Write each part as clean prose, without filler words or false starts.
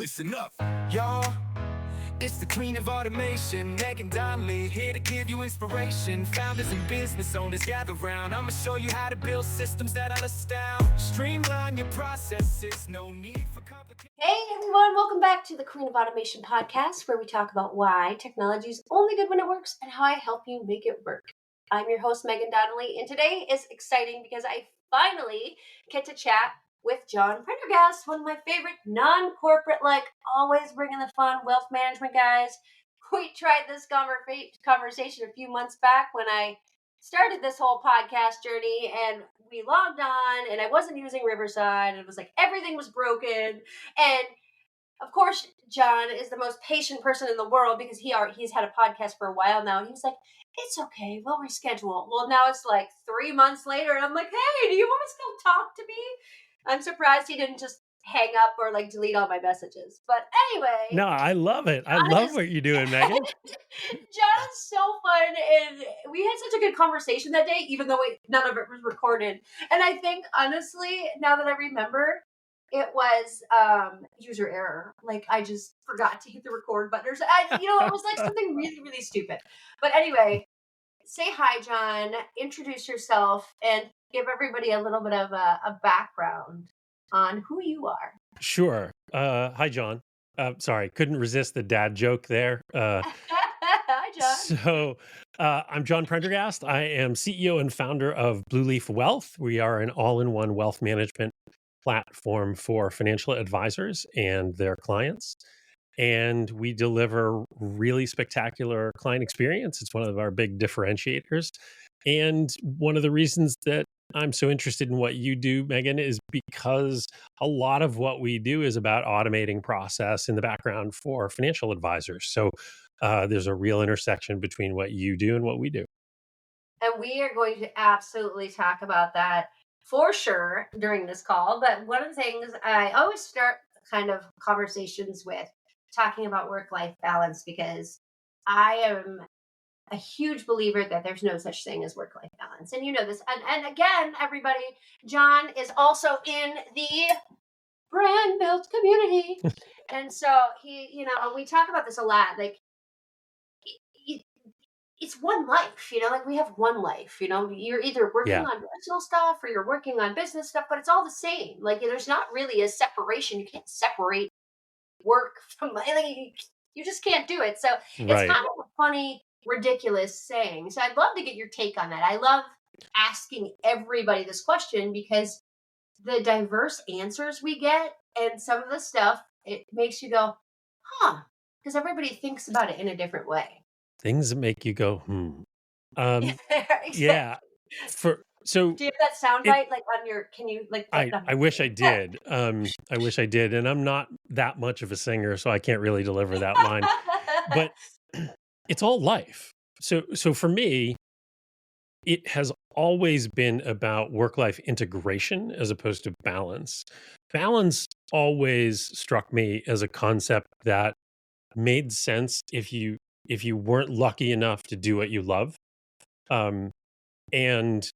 listen up, y'all. It's the queen of automation, Megan Donnelly, here to give you inspiration. Founders and business owners gather round. I'ma show you how to build systems that'll astound. Streamline your processes, no need for complicated. Hey everyone, welcome back to the Queen of Automation podcast, where we talk about why technology is only good when it works and how I help you make it work. I'm your host, Megan Donnelly, and today is exciting because I finally get to chat with John Prendergast, one of my favorite non-corporate, always bringing the fun wealth management guys. We tried this conversation a few months back when I started this whole podcast journey, and we logged on, and I wasn't using Riverside, and it was like everything was broken. And of course, John is the most patient person in the world because he's had a podcast for a while now, and he was like, "It's okay, we'll reschedule." Well, now it's like 3 months later, and I'm like, "Hey, do you want to still talk to me?" I'm surprised he didn't just hang up or delete all my messages. But anyway, No, I love it. I love what you're doing, Megan. John is so fun, and we had such a good conversation that day, even though none of it was recorded. And I think, honestly, now that I remember, it was user error. I just forgot to hit the record button. It was like something really, really stupid. But anyway, say hi, John. Introduce yourself and give everybody a little bit of a background on who you are. Sure. Hi, John. Sorry, couldn't resist the dad joke there. Hi, John. So I'm John Prendergast. I am CEO and founder of Blue Leaf Wealth. We are an all-in-one wealth management platform for financial advisors and their clients. And we deliver really spectacular client experience. It's one of our big differentiators. And one of the reasons that I'm so interested in what you do, Megan, is because a lot of what we do is about automating process in the background for financial advisors. So there's a real intersection between what you do and what we do. And we are going to absolutely talk about that for sure during this call. But one of the things I always start kind of conversations with talking about work-life balance, because I am a huge believer that there's no such thing as work-life balance. And you know this. And again, everybody, John is also in the brand built community. And so we talk about this a lot. It's one life, we have one life, you're either working on personal stuff or you're working on business stuff, but it's all the same. There's not really a separation. You can't separate work from, you just can't do it. So it's kind of a funny, ridiculous saying. So I'd love to get your take on that. I love asking everybody this question because the diverse answers we get and some of the stuff, it makes you go, because everybody thinks about it in a different way. Things that make you go, Exactly. Yeah. So do you have that soundbite on your? Can you I wish I did. I wish I did, and I'm not that much of a singer, so I can't really deliver that line. But it's all life. So for me, it has always been about work-life integration as opposed to balance. Balance always struck me as a concept that made sense if you weren't lucky enough to do what you love. And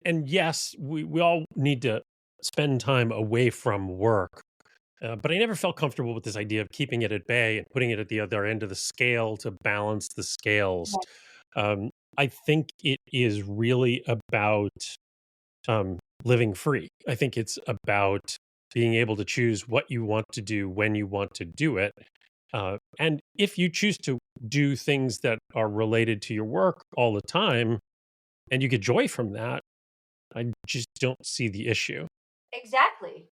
yes, we all need to spend time away from work. But I never felt comfortable with this idea of keeping it at bay and putting it at the other end of the scale to balance the scales. I think it is really about living free. I think it's about being able to choose what you want to do when you want to do it. And if you choose to do things that are related to your work all the time and you get joy from that, I just don't see the issue. Exactly.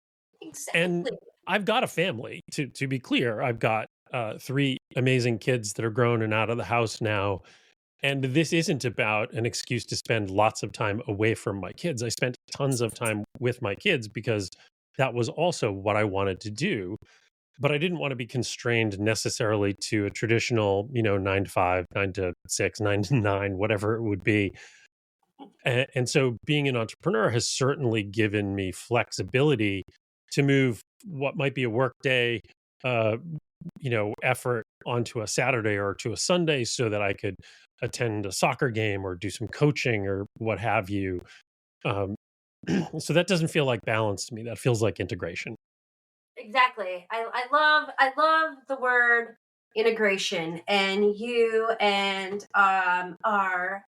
And I've got a family, to be clear. I've got 3 amazing kids that are grown and out of the house now. And this isn't about an excuse to spend lots of time away from my kids. I spent tons of time with my kids because that was also what I wanted to do. But I didn't want to be constrained necessarily to a traditional, 9 to 5, 9 to 6, 9 to 9, whatever it would be. And so being an entrepreneur has certainly given me flexibility to move what might be a work day, effort onto a Saturday or to a Sunday so that I could attend a soccer game or do some coaching or what have you. So that doesn't feel like balance to me. That feels like integration. Exactly. I love the word integration, and you and our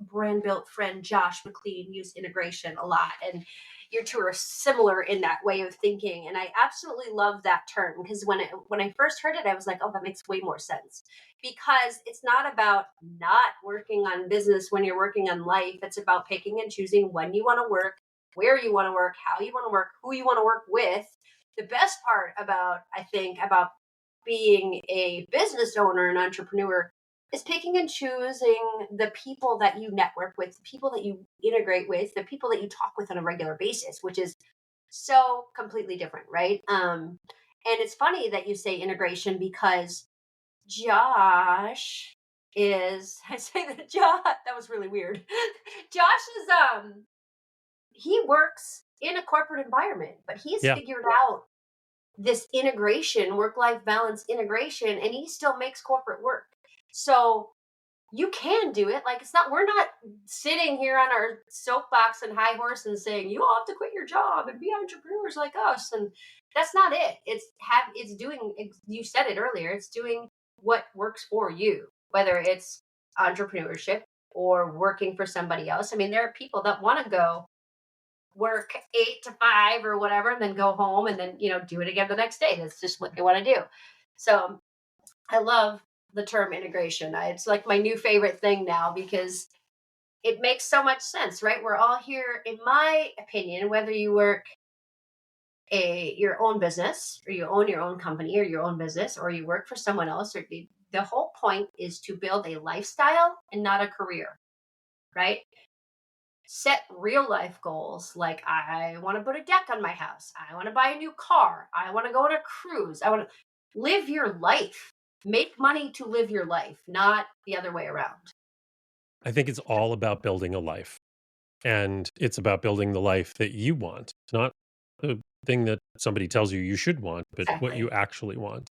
brand built friend Josh McLean use integration a lot, and your two are similar in that way of thinking. And I absolutely love that term because when I first heard it, I was like, oh, that makes way more sense. Because it's not about not working on business when you're working on life. It's about picking and choosing when you want to work, where you want to work, how you want to work, who you want to work with. The best part about, I think, about being a business owner and entrepreneur is picking and choosing the people that you network with, the people that you integrate with, the people that you talk with on a regular basis, which is so completely different, right? And it's funny that you say integration because Josh is, I say that Josh, that was really weird. Josh is, he works in a corporate environment, but he's Yeah. figured out this integration, work life balance integration, and he still makes corporate work. So you can do it. Like, it's not, we're not sitting here on our soapbox and high horse and saying you all have to quit your job and be entrepreneurs like us. And that's not it. It's doing, you said it earlier, it's doing what works for you, whether it's entrepreneurship or working for somebody else. I mean, there are people that want to go work 8 to 5 or whatever and then go home and then, do it again the next day. That's just what they want to do. So I love the term integration. It's like my new favorite thing now because it makes so much sense, right? We're all here, in my opinion, whether you work your own business or you own your own company or your own business or you work for someone else, or the whole point is to build a lifestyle and not a career, right? Set real life goals like I want to put a deck on my house. I want to buy a new car. I want to go on a cruise. I want to live your life. Make money to live your life, not the other way around. I think it's all about building a life. And it's about building the life that you want, not the thing that somebody tells you you should want, but what Exactly. you actually want.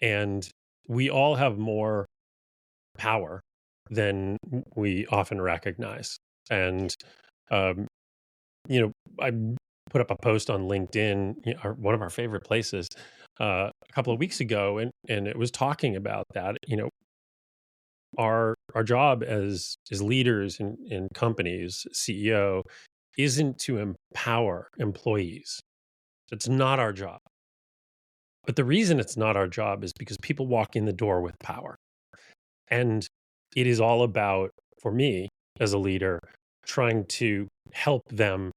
And we all have more power than we often recognize. And, um, I put up a post on LinkedIn, one of our favorite places, a couple of weeks ago, and it was talking about that. Our job as leaders in companies, CEO, isn't to empower employees. It's not our job. But the reason it's not our job is because people walk in the door with power. And it is all about, for me as a leader, trying to help them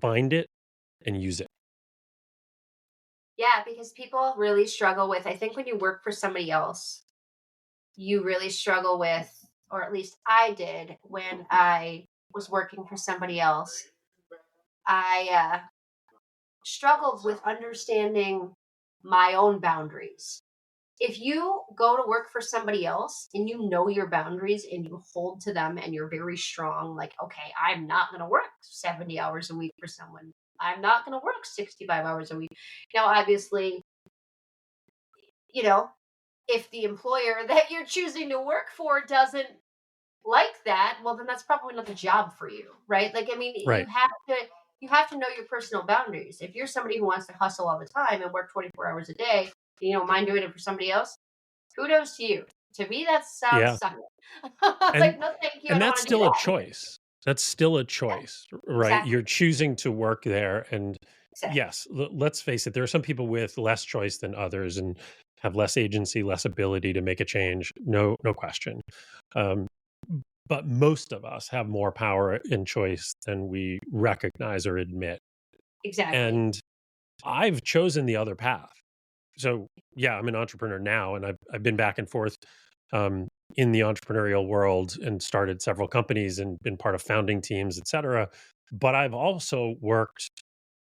find it and use it. Yeah, because people really struggle with, I think when you work for somebody else, you really struggle with, or at least I did when I was working for somebody else. I struggled with understanding my own boundaries. If you go to work for somebody else and you know your boundaries and you hold to them and you're very strong, like, okay, I'm not going to work 70 hours a week for someone. I'm not going to work 65 hours a week. Now, obviously, you know, if the employer that you're choosing to work for doesn't like that, well, then that's probably not the job for you, right? Like, I mean, Right. you have to know your personal boundaries. If you're somebody who wants to hustle all the time and work 24 hours a day, you don't mind doing it for somebody else, kudos to you. To me, that sounds Yeah. sucky. And Like, no, thank you. I and don't that's want to do still a that. choice. That's still a Yeah, choice, right? exactly. You're choosing to work there. And Exactly. yes, let's face it, there are some people with less choice than others and have less agency, less ability to make a change. No question. Um, but most of us have more power and choice than we recognize or admit. Exactly. And I've chosen the other path. So yeah, I'm an entrepreneur now, and I've been back and forth um, in the entrepreneurial world and started several companies and been part of founding teams, et cetera. But I've also worked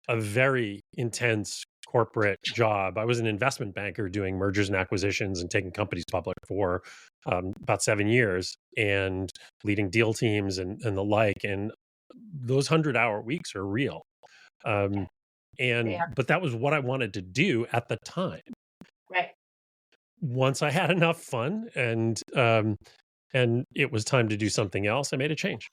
a very intense corporate job. I was an investment banker doing mergers and acquisitions and taking companies public for about 7 years and leading deal teams and the like. And those 100-hour weeks are real. Yeah, Um, they are. but that was what I wanted to do at the time. Right. Once I had enough fun and it was time to do something else, I made a change.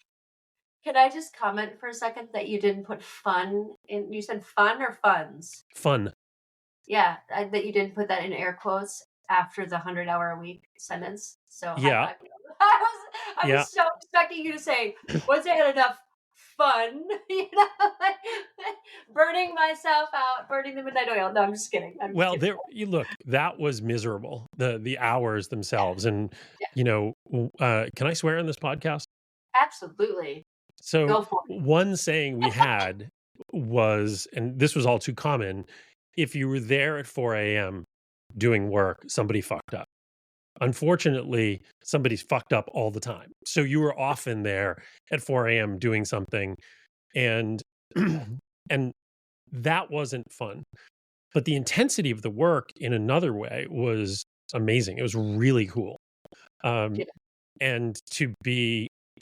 Can I just comment for a second that you didn't put fun in? You said fun or funds? Fun. that you didn't put that in air quotes after the 100-hour-a-week sentence. So high Yeah, five. I yeah. was so expecting you to say, "Once I had enough fun," you know, like, burning myself out, burning the midnight oil. No, I'm just kidding. I'm just Well, kidding. you look, that was miserable. The hours Yeah, themselves, and yeah, can I swear on this podcast? absolutely. So Go for it. one saying we had was, and this was all too common, if you were there at 4 a.m. doing work, somebody fucked up. Unfortunately, somebody's fucked up all the time. So you were often there at 4 a.m. doing something, and and that wasn't fun. But the intensity of the work in another way was amazing. It was really cool. Um, Yeah, and to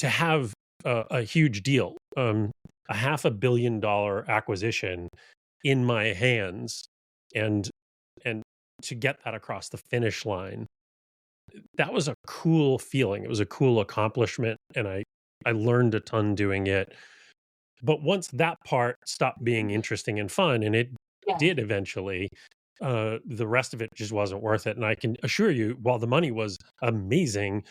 have a huge deal, a $500 million acquisition in my hands, and and to get that across the finish line, that was a cool feeling. It was a cool accomplishment, and I learned a ton doing it. But once that part stopped being interesting and fun, and it yeah, did eventually, the rest of it just wasn't worth it. And I can assure you, while the money was amazing,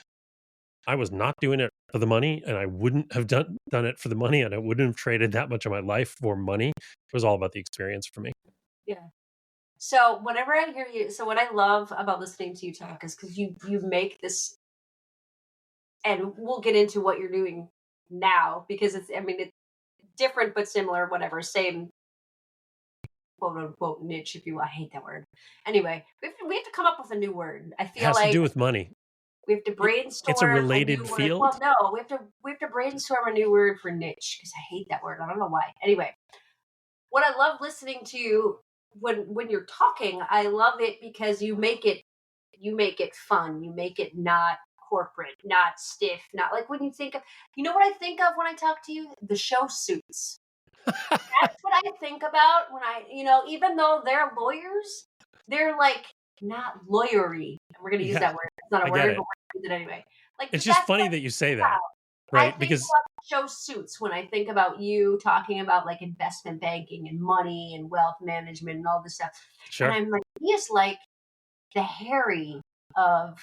I was not doing it for the money, and I wouldn't have done it for the money, and I wouldn't have traded that much of my life for money. It was all about the experience for me. yeah. So whenever I hear you, so what I love about listening to you talk is because you make this, and we'll get into what you're doing now because it's, I mean, it's different but similar, whatever, same quote unquote niche, if you will. I hate that word. Anyway, we have to come up with a new word. I It feel has to like do with money. we have to It, it's a brainstorm a new related word. Well, field. no, we have to brainstorm a new word for niche because I hate that word. I don't know why. Anyway, what I love listening to when you're talking, I love it because you make it fun. You make it not corporate, not stiff, not like when you think of, you know what I think of when I talk to you? The show Suits. That's what I think about when even though they're lawyers, they're like not lawyery. We're gonna use Yeah, that word. It's not a I get word, but it. we're gonna use it anyway. Like, It's but just that's what funny I that you think say that, about. I right? think Because about the show Suits when I think about you talking about like investment banking and money and wealth management and all this stuff. And sure. I'm like, he is like the Harry of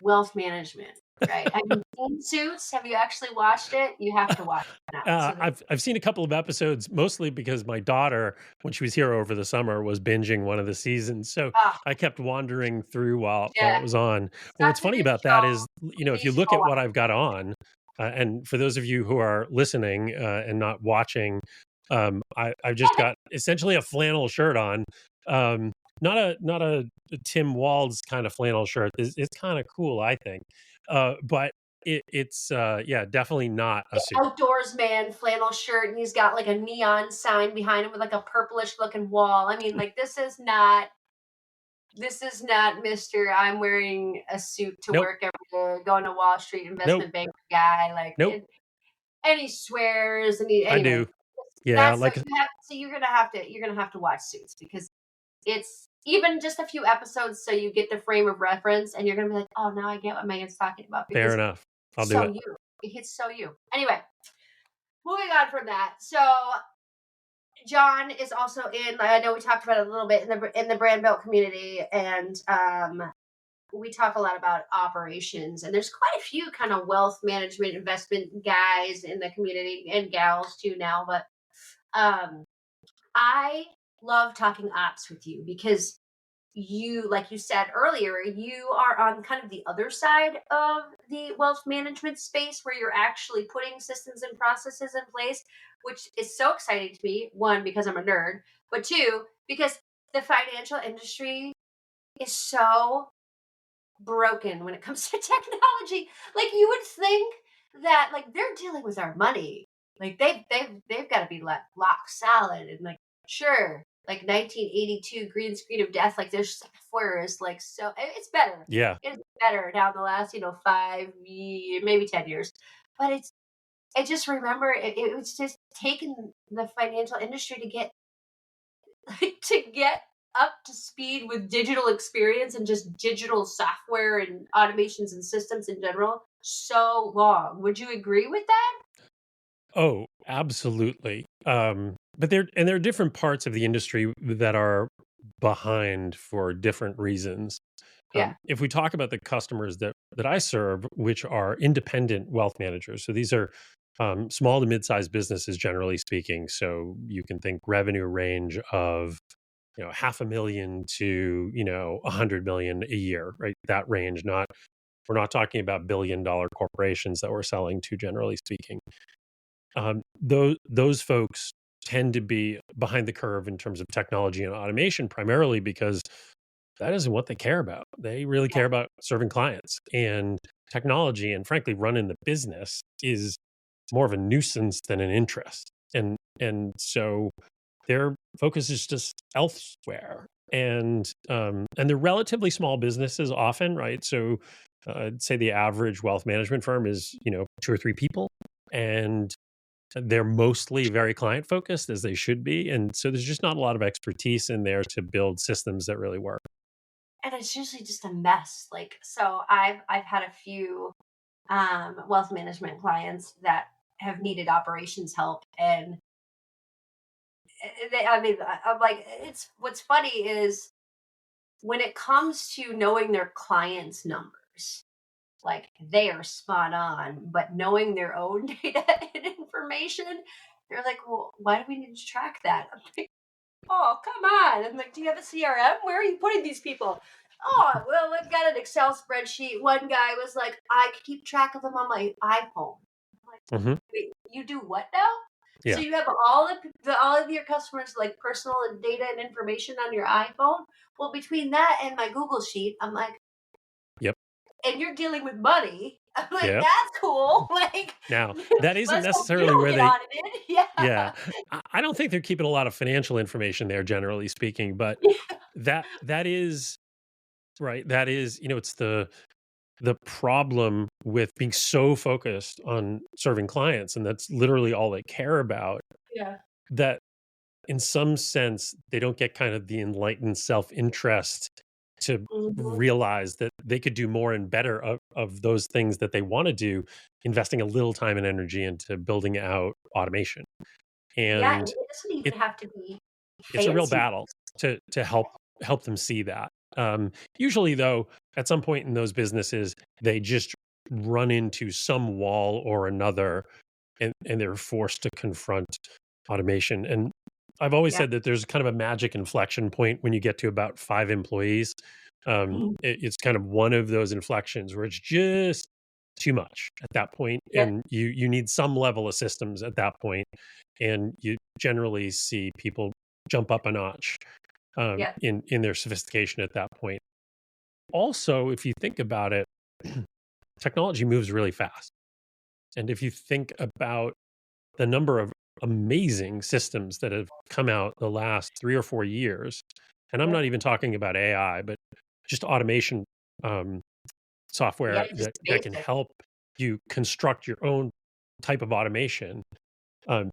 wealth management, right? Have you seen Suits? Have you actually watched it? You have to watch it now. So that, I've seen a couple of episodes, mostly because my daughter, when she was here over the summer, was binging one of the seasons. So ah, I kept wandering through while yeah, it was on. But what's such a funny good about that show. is, You if need you to look go at what watch. I've got on, and for those of you who are listening and not watching, I've just got essentially a flannel shirt on. Um, not a Tim Walz kind of flannel shirt. It's kind of cool, I think. But it's yeah, definitely not a suit. Outdoors man, flannel shirt, and he's got like a neon sign behind him with like a purplish looking wall. I mean, like this is not Mr. I'm wearing a suit to Nope, work every day, going to Wall Street nope, investment banker guy. Like, nope. and he swears, and I do. anyway, Yeah, that's so like you're gonna have to watch Suits because it's even just a few episodes, so you get the frame of reference, and you're gonna be like, oh, now I get what Megan's talking about fair because enough. I'll it's do so it. you. It's so you. Anyway, moving on from that. So John is also in. I know we talked about it a little bit in the brand belt community, and we talk a lot about operations. And there's quite a few kind of wealth management investment guys in the community and gals too now. But um, I love talking ops with you because you, like you said earlier, you are on kind of the other side of the wealth management space where you're actually putting systems and processes in place, which is so exciting to me. One, because I'm a nerd, but two, because the financial industry is so broken when it comes to technology. Like, you would think that like they're dealing with our money. Like they've got to be like lock solid and like sure. Like 1982 green screen of death, like their software is like so it's better. Yeah. It's better down the last maybe 10 years, but I just remember it was just taking the financial industry to get to get up to speed with digital experience and just digital software and automations and systems in general so long. Would you agree with that? Oh, absolutely. But there are different parts of the industry that are behind for different reasons. Yeah. If we talk about the customers that I serve, which are independent wealth managers, so these are small to mid-sized businesses, generally speaking. So you can think revenue range of half a million to 100 million a year, right? That range. Not We're not talking about billion-dollar corporations that we're selling to, generally speaking. Those folks tend to be behind the curve in terms of technology and automation, primarily because that isn't what they care about. They really Yeah. care about serving clients, and technology, and frankly, running the business is more of a nuisance than an interest. And so their focus is just elsewhere. And they're relatively small businesses often, right? So I'd say the average wealth management firm is, two or three people, and they're mostly very client focused, as they should be. And so there's just not a lot of expertise in there to build systems that really work. And it's usually just a mess. Like, so I've had a few wealth management clients that have needed operations help, and I mean, I'm like, it's what's funny is when it comes to knowing their clients' numbers, like they are spot on, but knowing their own data and information, they're like, well, why do we need to track that? I'm like, oh, come on. I'm like, do you have a CRM? Where are you putting these people? Oh, well, we've got an Excel spreadsheet. One guy was like, I keep track of them on my iPhone. I'm like, Hmm. wait, you do what now? So Yeah. you have all of your customers like personal and data and information on your iPhone. Well, between that and my Google sheet, I'm like, Yep. and you're dealing with money. I'm like, Yep. that's cool. Like, Now, that isn't let's hope you necessarily don't where get they audited. Yeah. yeah. I don't think they're keeping a lot of financial information there, generally speaking, but that is right. That is, it's the problem with being so focused on serving clients, and that's literally all they care about, Yeah. that in some sense they don't get kind of the enlightened self-interest to Mhm. realize that they could do more and better of those things that they want to do, investing a little time and energy into building out automation. Yeah, and And it doesn't even it have to be it's a real fancy. battle to help them see that. Usually, though, at some point in those businesses, they just run into some wall or another, and they're forced to confront automation. And I've always Yeah. said that there's kind of a magic inflection point when you get to about 5 employees. Mhm. It's kind of one of those inflections where it's just too much at that point, Yep. and you need some level of systems at that point, and you generally see people jump up a notch Yep. in their sophistication at that point. Also, if you think about it, technology moves really fast, and if you think about the number of amazing systems that have come out the last 3 or 4 years, and I'm Yep. not even talking about AI, but just automation um, Yeah, software just that can basic. help you construct your own type of automation, um,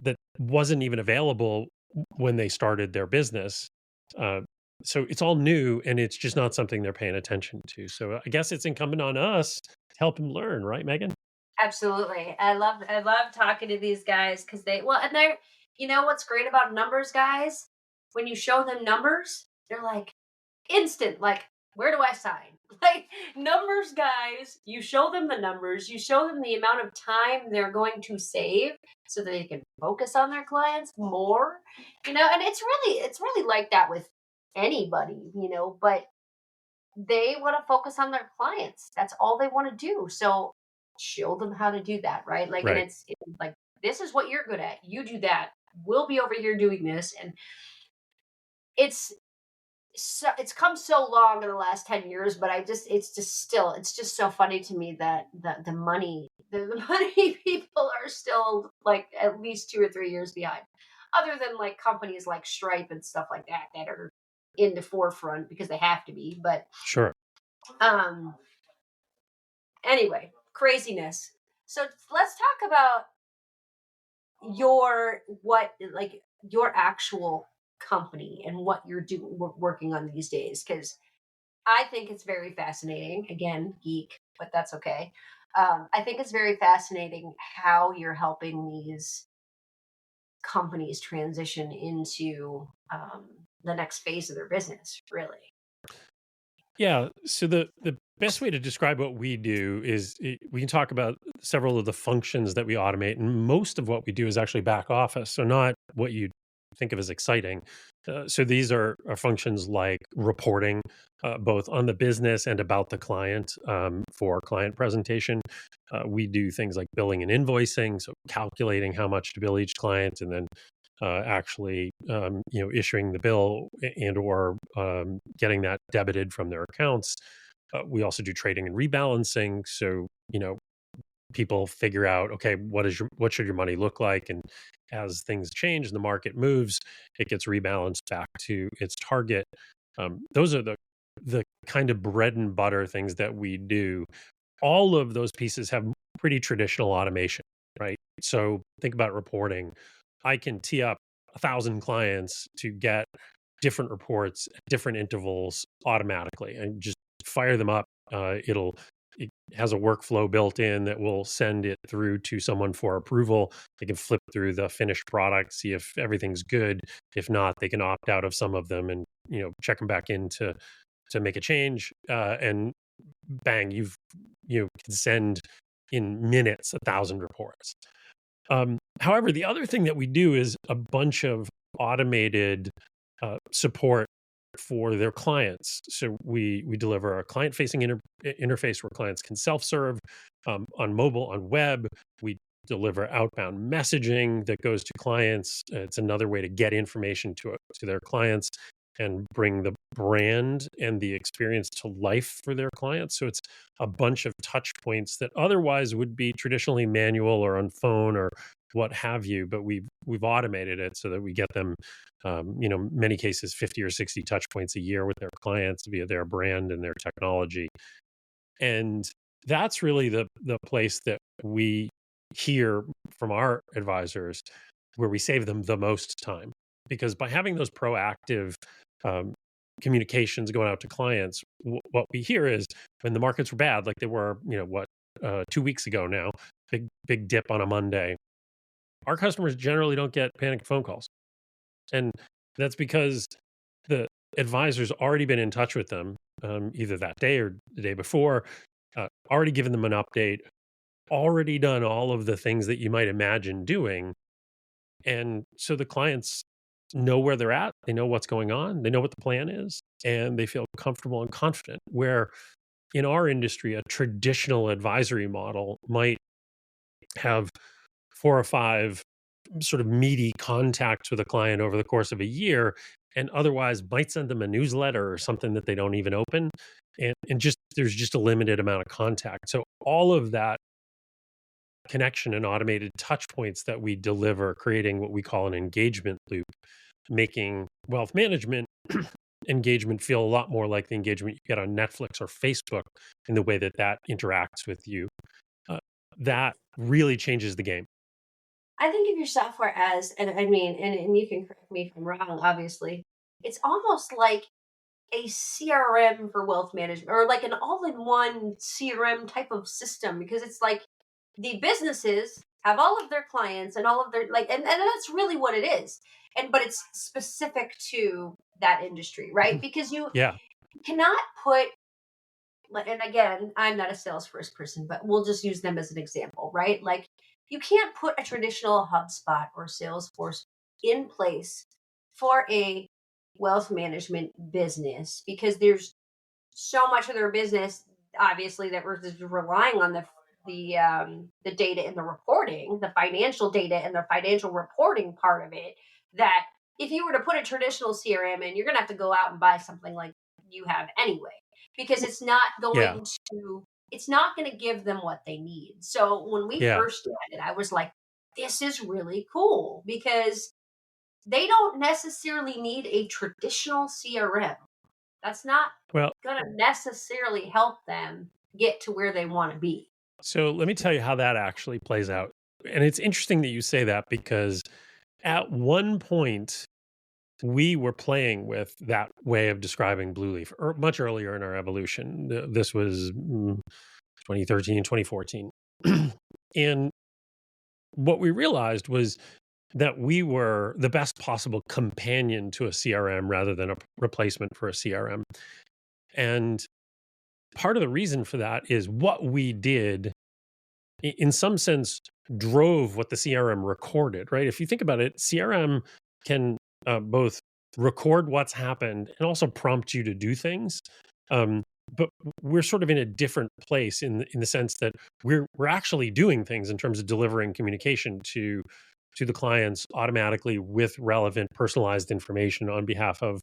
that wasn't even available when they started their business. Uh, so it's all new, and it's just not something they're paying attention to. So I guess it's incumbent on us to help them learn, right, Megan? Absolutely. I love talking to these guys because and they're, what's great about numbers guys? When you show them numbers, they're like instant, like, where do I sign? Like, numbers guys, you show them the numbers, you show them the amount of time they're going to save so that they can focus on their clients more, and it's really like that with anybody, but they want to focus on their clients. That's all they want to do. So show them how to do that, right? Like, and Right. it's like, this is what you're good at. You do that. We'll be over here doing this. And it's it's come so long in the last 10 years, but it's just so funny to me that the money, the money people are still like at least 2 or 3 years behind. Other than like companies like Stripe and stuff like that that are in the forefront because they have to be. But Sure. um anyway, craziness. So let's talk about your actual company and what you're doing working on these days, because I think it's very fascinating. Again, geek, but that's okay. I think it's very fascinating how you're helping these companies transition into the next phase of their business, really. Yeah. So the best way to describe what we do is we can talk about several of the functions that we automate, and most of what we do is actually back office. So not what you think of as exciting. So these are functions like reporting, both on the business and about the client for client presentation. We do things like billing and invoicing, so calculating how much to bill each client, and then actually issuing the bill and or getting that debited from their accounts. We also do trading and rebalancing, so people figure out, okay, what should your money look like, and as things change and the market moves, it gets rebalanced back to its target. Those are the kind of bread and butter things that we do. All of those pieces have pretty traditional automation, right? So think about reporting. I can tee up 1,000 clients to get different reports at different intervals automatically and just fire them up. It has a workflow built in that will send it through to someone for approval. They can flip through the finished product, see if everything's good. If not, they can opt out of some of them and check them back in to make a change. And bang, you can send in minutes 1,000 reports. However, the other thing that we do is a bunch of automated support for their clients. So we deliver a client-facing interface where clients can self-serve on mobile, on web. We deliver outbound messaging that goes to clients. It's another way to get information to their clients and bring the brand and the experience to life for their clients. So it's a bunch of touch points that otherwise would be traditionally manual or on phone or what have you, but we've automated it so that we get them, many cases 50 or 60 touch points a year with their clients via their brand and their technology. And that's really the place that we hear from our advisors where we save them the most time. Because by having those proactive communications going out to clients, what we hear is when the markets were bad, like they were, 2 weeks ago now, big dip on a Monday, our customers generally don't get panic phone calls. And that's because the advisor's already been in touch with them, either that day or the day before, already given them an update, already done all of the things that you might imagine doing. And so the clients know where they're at, they know what's going on, they know what the plan is, and they feel comfortable and confident. Where in our industry, a traditional advisory model might have 4 or 5 sort of meaty contacts with a client over the course of a year, and otherwise might send them a newsletter or something that they don't even open. And just there's just a limited amount of contact. So all of that connection and automated touch points that we deliver, creating what we call an engagement loop, making wealth management engagement feel a lot more like the engagement you get on Netflix or Facebook in the way that interacts with you. That really changes the game. I think of your software as, and I mean, and you can correct me if I'm wrong, obviously, it's almost like a CRM for wealth management or like an all-in-one CRM type of system, because it's like the businesses have all of their clients and all of their like, and that's really what it is. But it's specific to that industry, right? Because you Yeah. cannot put, and again, I'm not a Salesforce person, but we'll just use them as an example, right? Like you can't put a traditional HubSpot or Salesforce in place for a wealth management business, because there's so much of their business, obviously, that we're just relying on the data and the reporting, the financial data and the financial reporting part of it. That if you were to put a traditional CRM in, you're going to have to go out and buy something like you have anyway, because it's not Yeah. going to it's not going to give them what they need. So when we Yeah. first started, I was like, this is really cool, because they don't necessarily need a traditional CRM. That's not Well, going to necessarily help them get to where they want to be. so let me tell you how that actually plays out. And it's interesting that you say that because at one point we were playing with that way of describing Blue Leaf much earlier in our evolution. This was 2013, 2014. And what we realized was that we were the best possible companion to a CRM rather than a replacement for a CRM. And part of the reason for that is what we did, in some sense, drove what the CRM recorded, right? If you think about it, CRM can both record what's happened and also prompt you to do things. But we're sort of in a different place in the sense that we're actually doing things in terms of delivering communication to the clients automatically with relevant personalized information on behalf of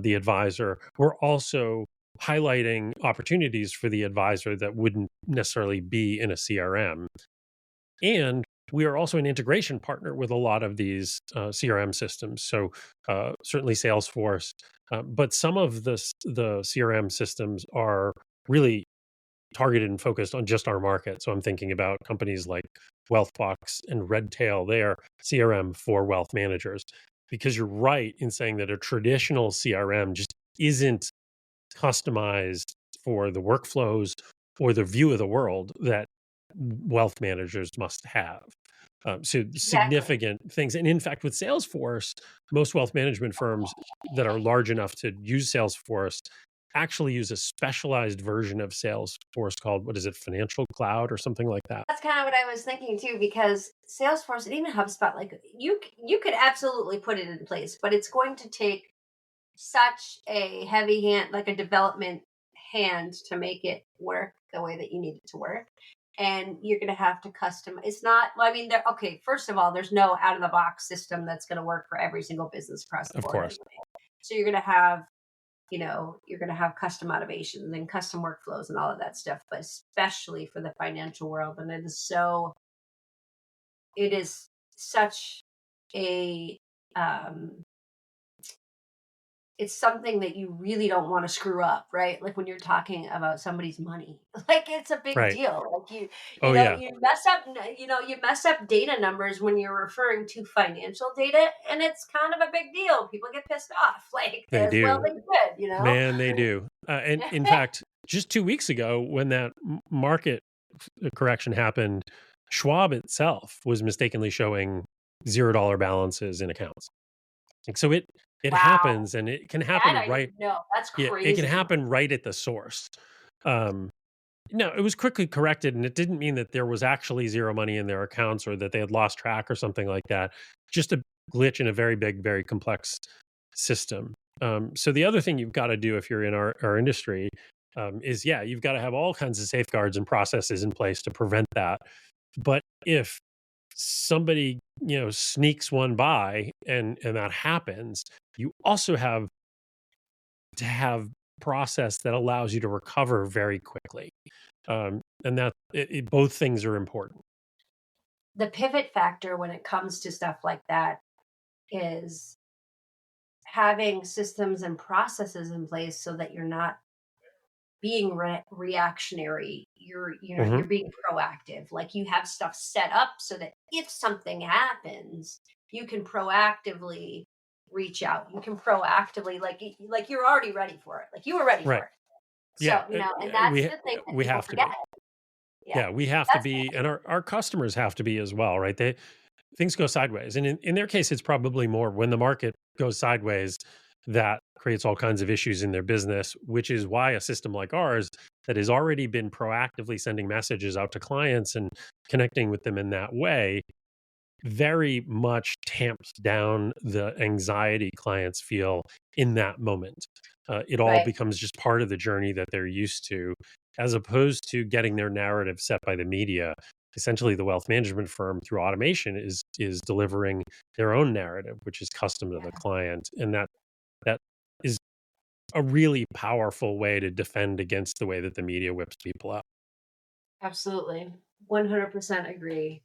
the advisor. We're also highlighting opportunities for the advisor that wouldn't necessarily be in a CRM. And we are also an integration partner with a lot of these CRM systems. So certainly Salesforce, but some of the CRM systems are really targeted and focused on just our market. So I'm thinking about companies like Wealthbox and Redtail. They are CRM for wealth managers. Because you're right in saying that a traditional CRM just isn't customized for the workflows or the view of the world that wealth managers must have. So Exactly. significant things. And in fact, with Salesforce, most wealth management firms that are large enough to use Salesforce actually use a specialized version of Salesforce called, what is it, Financial Cloud or something like that. That's kind of what I was thinking too, because Salesforce and even HubSpot, like you could absolutely put it in place, but it's going to take such a heavy hand, like a development hand, to make it work the way that you need it to work. And you're going to have to custom. It's not, well, I mean, okay, first of all, there's no out of the box system that's going to work for every single business across the Of board. course. Anyway. So you're going to have, you're going to have custom automations and custom workflows and all of that stuff, but especially for the financial world. And it is such a, it's something that you really don't want to screw up, right? Like when you're talking about somebody's money, like it's a big Right. deal. Like Oh, yeah. you mess up data numbers when you're referring to financial data, and it's kind of a big deal. People get pissed off, like They as well do. they should, you know. Man, they do. And in fact, just 2 weeks ago, when that market correction happened, Schwab itself was mistakenly showing $0 balances in accounts. Like, so it Wow, happens, and it can that happen I right. didn't know. That's Yeah, it can crazy. happen right at the source. No, it was quickly corrected, and it didn't mean that there was actually zero money in their accounts or that they had lost track or something like that. Just a glitch in a very big, very complex system. So the other thing you've got to do if you're in our industry is, yeah, you've got to have all kinds of safeguards and processes in place to prevent that. But if somebody sneaks one by and that happens, you also have to have process that allows you to recover very quickly. And that both things are important. The pivot factor when it comes to stuff like that is having systems and processes in place so that you're not being reactionary. You're being proactive. Like you have stuff set up so that if something happens, you can proactively reach out. You can proactively, like you're already ready for it. Like you were ready Right. for it. Yeah. So and that's the thing that We people have to forget. be. Yeah, we have to be, and our customers have to be as well, right? Things go sideways, and in their case, it's probably more when the market goes sideways that creates all kinds of issues in their business, which is why a system like ours that has already been proactively sending messages out to clients and connecting with them in that way very much tamps down the anxiety clients feel in that moment. It all Right. becomes just part of the journey that they're used to, as opposed to getting their narrative set by the media. Essentially, the wealth management firm through automation is delivering their own narrative, which is custom to the client, and that is a really powerful way to defend against the way that the media whips people up. Absolutely. 100% agree.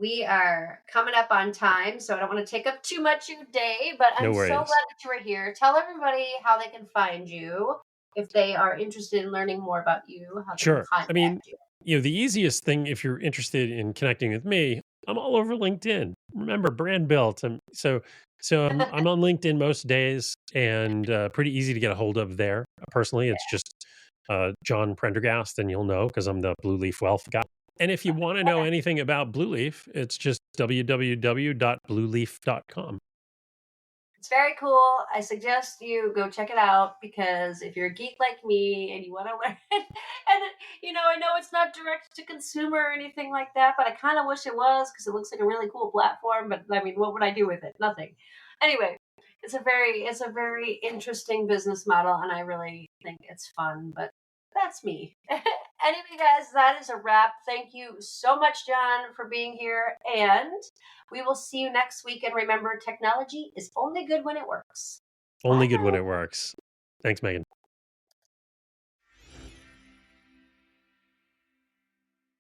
We are coming up on time, so I don't want to take up too much of your day, but I'm No so glad worries. that you were here. Tell everybody how they can find you if they are interested in learning more about you, how they can Sure. I contact mean, you. the easiest thing if you're interested in connecting with me, I'm all over LinkedIn. Remember, brand built. So I'm on LinkedIn most days, and pretty easy to get a hold of there. Personally, it's just John Prendergast, and you'll know because I'm the Blue Leaf Wealth guy. And if you want to know anything about Blue Leaf, it's just www.blueleaf.com. It's very cool. I suggest you go check it out because if you're a geek like me and you want to learn, and I know it's not direct to consumer or anything like that, but I kind of wish it was because it looks like a really cool platform. But I mean, what would I do with it? Nothing. Anyway, it's a very interesting business model, and I really think it's fun. But that's me. Anyway, guys, that is a wrap. Thank you so much, John, for being here, and we will see you next week. And remember, technology is only good when it works. Only good when it works. Thanks, Megan.